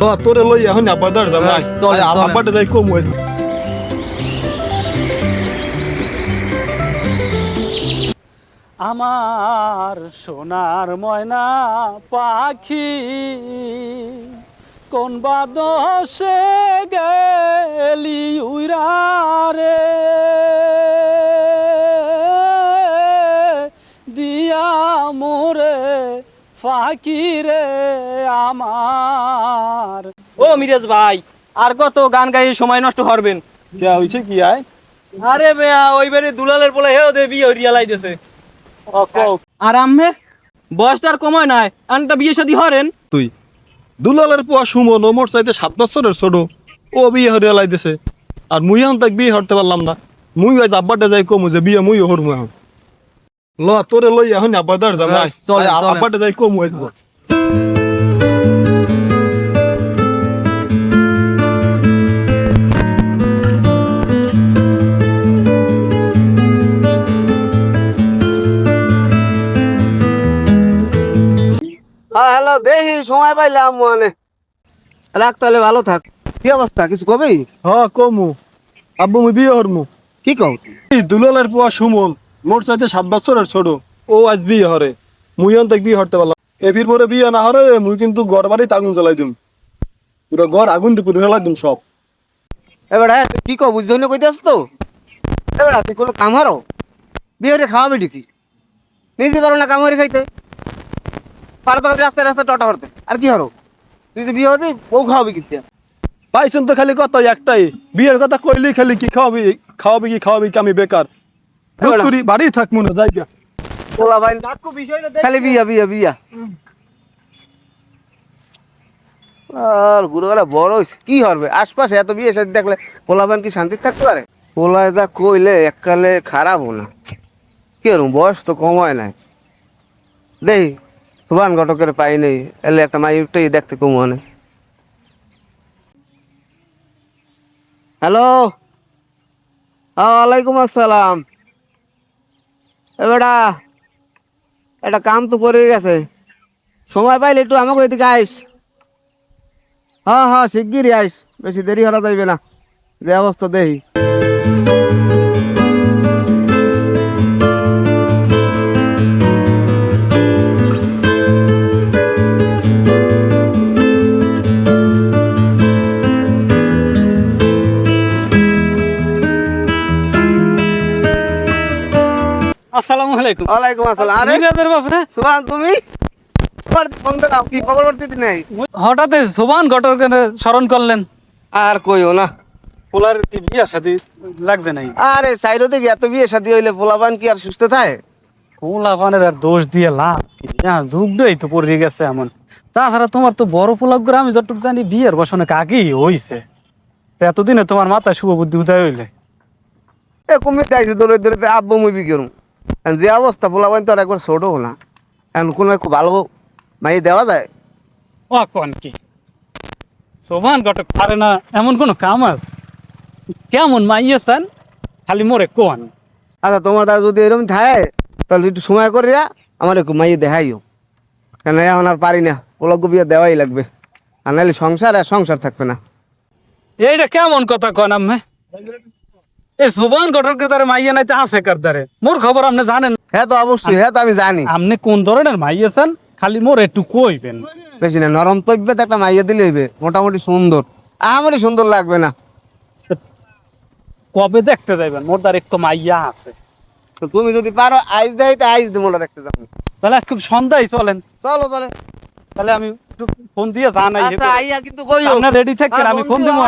তোরে লই এখন আব্বাদার জামাই চল আব্বাটা যাই কম হই আমার সোনার ময়না পাখি কোন বাদশে গেলি উইরা রে দিয়া মোরে ফাঁকি রে আমার। ও মিরাজ ভাই, আর কত গান গাইয়ে সময় নষ্ট করবেন? কে হইছে কি আয় আরে বেয়া ওইবারে দুলালের পোলা হেও দেবি হরিয়া লাইতেছে। আর আম্মের বয়স তার কময় নাই, আনটা বিয়ে শাদী হরেন। তুই দুলালের পোয়া সুমন ও মোর চাইতে 7 বছরের ছোট, ও বিয়ে হরিয়া লাইতেছে আর মুই এখন তাক বিয়ে হরতে পারলাম না। মুই আজ আব্বাটা যাই কম যে বিয়ে মুই হরমু এখন। তোরে লই এখন আব্বাদার জামাই চল আব্বাটা যাই কম হই হ্যালো, দেখি সময় পাইলাম মানে রাখ, তাহলে ভালো থাক। কি অবস্থা, কিছু কবি? হ্যাঁ কমু আব্বু মুই বিয়ে হরমু। কি কও? এই দুলালের পোয়া সুমন মোর চাইতে 7 বছরের ছোট, ও আজ বিয়ে হরে মুই এখন তাক বিয়ে হরতে পারলাম। এফির পরে বিয়ে না হরে মুই কিন্তু ঘর বাড়িতে আগুন জ্বালাই দিম, পুরো ঘর আগুন দিয়ে পুরো ফেলাই দিম সব। এবার কি কও, বুঝছো না কইতে আসতো? এবার তুই কোনো কাম হারো, বিয়ে হরে খাওয়াবি ঠিকই, নিজে পারো না কাম হরে খাইতে, পারো তো রাস্তায় রাস্তায় টটা হরতে। আর কি হরো, তুই যে বিয়ে হরবি বউ খাওয়াবি কিন্তু। পাইছেন তো খালি কথা একটাই, বিয়ের কথা কইলেই খালি কি খাওয়াবি খাওয়াবি কি আমি বেকার বাড়ি থাকবো না জায়গা। পোলা ভাই খালি বিয়া বিয়া বিয়া। আর বুড়োরা বড় হইছে, কি হরবে? আশপাশে এত বিয়ে সাথে দেখলে পোলা ভাই কি শান্তি থাকতে পারে? পোলায় যা কইলে এককালে খারাপ না, কি হরম, বয়স তো কমায় নাই। দেই সুবান ঘটকের পাই নেই, এলে একটা মাইকটাই দেখতে কমনে। হ্যালো, ওয়ালাইকুম আসসালাম। এবারটা একটা কাম তো পড়ে গেছে, সময় পাইলে একটু আমাকে এদিকে আইস। হ্যাঁ হ্যাঁ শিগগিরই আইস, বেশি দেরি হওয়া যাইবে না, যে অবস্থা দেখি। আসসালামু আলাইকুম। ওয়ালাইকুম আসসালাম। আরে মিরাজের বাপরে, সুবান, তুমি ফোন দাও, কি খবর করতে নেই? হঠাৎ সোবান ঘটককে স্মরণ করলেন। আর কইও না, পোলার কি বিয়ার সাথে লাগছে নাই? আরে সাইডো দেখি এত বিয়ে শাদী হইলে পোলাপান কি আর সুস্থ থাকে? পোলাপানের আর দোষ দিয়ে লাভ কি? যুগটাই তো পড়ে গেছে এমন। তাছাড়া তোমার তো বড় পোলাপ করে আমি যতটুকু জানি বিয়ের বয়স অনেক আগেই হইছে। তো এতদিনে তোমার মাথায় শুভ বুদ্ধি উদয় হইলে এ কমে যাইছে দৌড়ে দৌড়ে আব্বু মুভি করুন। যে অবস্থা পোলাপান তো আর একবার ছোট না, এখন কোনো একটু ভালো মাই দেওয়া যায়? ও কোন কি সোভান ঘটক পারে না এমন কোনো কাম আছে? কেমন মাইয়েছেন খালি মোরে কোন। আচ্ছা তোমার দ্বারা যদি এরকম থাকে তাহলে একটু সময় করিয়া আমার একটু মাইয়ে দেখাইও, কেন এখন আর পারি না, পোলাগ্য বিয়ে দেওয়াই লাগবে, আর নাহলে সংসার আর সংসার থাকবে না। এইটা কেমন কথা কন আমি? এই সোভান ঘটকের দ্বারা মাইয়া নাই আছে কার দ্বারে? মোর খবর আপনি জানেন? হ্যাঁ তো অবশ্যই, হ্যাঁ তো আমি জানি। আপনি কোন ধরনের মাইয়েছেন খালি মোরে একটু কইবেন। বেশি না, নরম তৈবে একটা মাইয়া দিলে হইবে, মোটামুটি সুন্দর, আমারই সুন্দর লাগবে না। কবে দেখতে যাইবেন? মোর দ্বার একটু মাইয়া আছে। তো তুমি যদি পারো আইস দেয় তো আইস দেবো, দেখতে যাবো। তাহলে আজকে সন্ধ্যায় চলেন। চলো তাহলে। তাহলে আমি একটু ফোন দিয়ে জানাই। আচ্ছা আইয়া কিন্তু কইও। আপনার রেডি থাকবেন, আমি ফোন দিব।